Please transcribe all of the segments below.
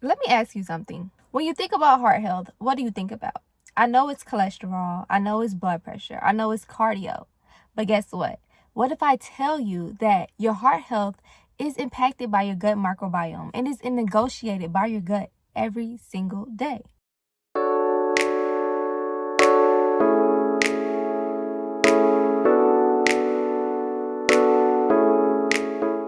Let me ask you something. When you think about heart health, what do you think about? I know it's cholesterol. I know it's blood pressure. I know it's cardio. But guess what? What if I tell you that your heart health is impacted by your gut microbiome and is negotiated by your gut every single day?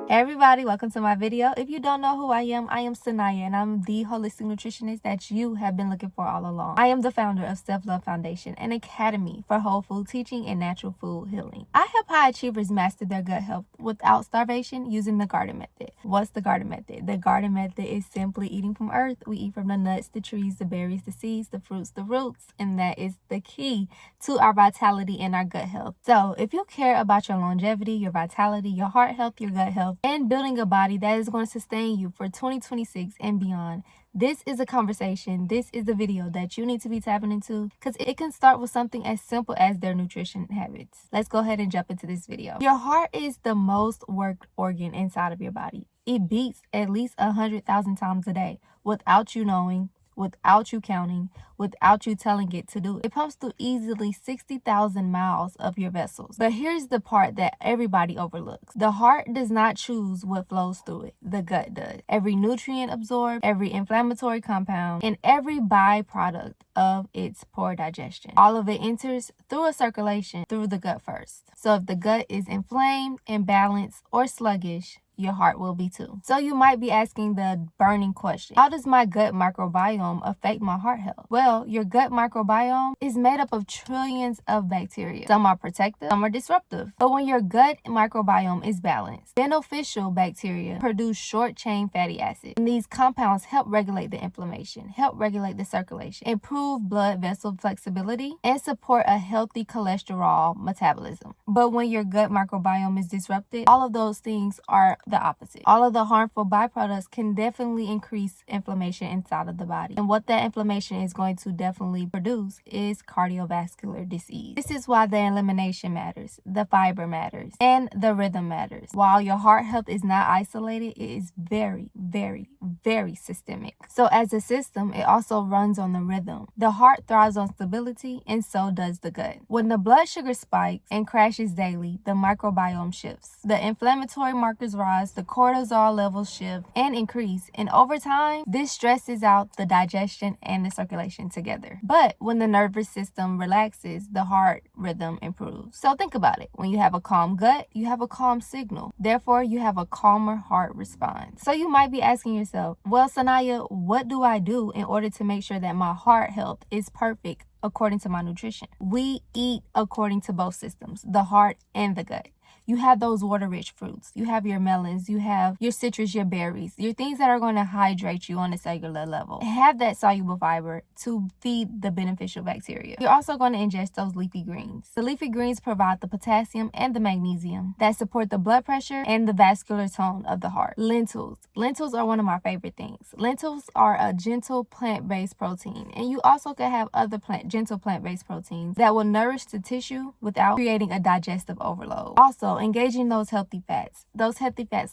Hey everybody, welcome to my video. If you don't know who I am Sanaya, and I'm the holistic nutritionist that you have been looking for all along. I am the founder of Self-Love Foundation, an academy for whole food teaching and natural food healing. I help high achievers master their gut health without starvation using the garden method. What's the garden method? The garden method is simply eating from earth. We eat from the nuts, the trees, the berries, the seeds, the fruits, the roots, and that is the key to our vitality and our gut health. So if you care about your longevity, your vitality, your heart health, your gut health, and building a body that is going to sustain you for 2026 and beyond, this is a conversation, this is a video that you need to be tapping into, because it can start with something as simple as their nutrition habits. Let's go ahead and jump into this video. Your heart is the most worked organ inside of your body. It beats at least 100,000 times a day without you knowing, without you counting, without you telling it to do it. It pumps through easily 60,000 miles of your vessels. But here's the part that everybody overlooks. The heart does not choose what flows through it. The gut does. Every nutrient absorbed, every inflammatory compound, and every byproduct of its poor digestion. All of it enters through a circulation through the gut first. So if the gut is inflamed, imbalanced, or sluggish, your heart will be too. So you might be asking the burning question, how does my gut microbiome affect my heart health? Well, your gut microbiome is made up of trillions of bacteria. Some are protective, some are disruptive. But when your gut microbiome is balanced, beneficial bacteria produce short-chain fatty acids. And these compounds help regulate the inflammation, help regulate the circulation, improve blood vessel flexibility, and support a healthy cholesterol metabolism. But when your gut microbiome is disrupted, all of those things are the opposite. All of the harmful byproducts can definitely increase inflammation inside of the body. And what that inflammation is going to definitely produce is cardiovascular disease. This is why the elimination matters, the fiber matters, and the rhythm matters. While your heart health is not isolated, it is very, very, very systemic. So as a system, it also runs on the rhythm. The heart thrives on stability, and so does the gut. When the blood sugar spikes and crashes daily, the microbiome shifts. The inflammatory markers rise, the cortisol levels shift and increase, and over time, this stresses out the digestion and the circulation together. But when the nervous system relaxes, the heart rhythm improves. So think about it. When you have a calm gut, you have a calm signal. Therefore, you have a calmer heart response. So you might be asking yourself, well, Sanaya, what do I do in order to make sure that my heart health is perfect according to my nutrition? We eat according to both systems, the heart and the gut. You have those water-rich fruits. You have your melons. You have your citrus, your berries, your things that are going to hydrate you on a cellular level. Have that soluble fiber to feed the beneficial bacteria. You're also going to ingest those leafy greens. The leafy greens provide the potassium and the magnesium that support the blood pressure and the vascular tone of the heart. Lentils. Lentils are one of my favorite things. Lentils are a gentle plant-based protein, and you also can have other gentle plant-based proteins that will nourish the tissue without creating a digestive overload. Also, engaging those healthy fats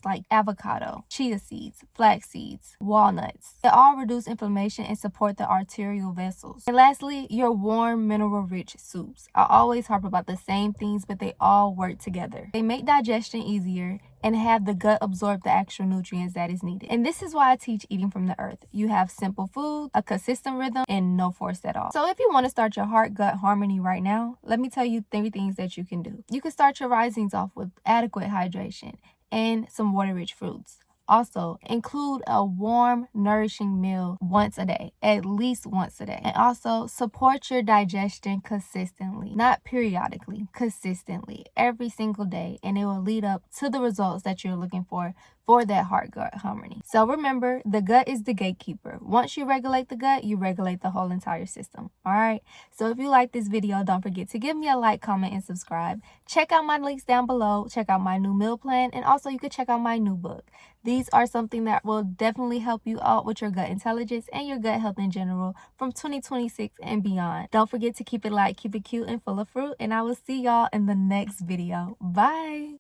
like avocado, chia seeds, flax seeds, walnuts. They all reduce inflammation and support the arterial vessels. And lastly, your warm, mineral-rich soups. I always harp about the same things, but they all work together. They make digestion easier and have the gut absorb the actual nutrients that is needed. And this is why I teach eating from the earth. You have simple food, a consistent rhythm, and no force at all. So if you want to start your heart-gut harmony right now, let me tell you 3 things that you can do. You can start your risings off with adequate hydration and some water-rich fruits. Also, include a warm, nourishing meal once a day, at least once a day. And also, support your digestion consistently, not periodically, consistently, every single day. And it will lead up to the results that you're looking for that heart-gut harmony. So remember, the gut is the gatekeeper. Once you regulate the gut, you regulate the whole entire system. All right? So if you like this video, don't forget to give me a like, comment, and subscribe. Check out my links down below. Check out my new meal plan. And also, you can check out my new book. These are something that will definitely help you out with your gut intelligence and your gut health in general from 2026 and beyond. Don't forget to keep it light, keep it cute, and full of fruit. And I will see y'all in the next video. Bye.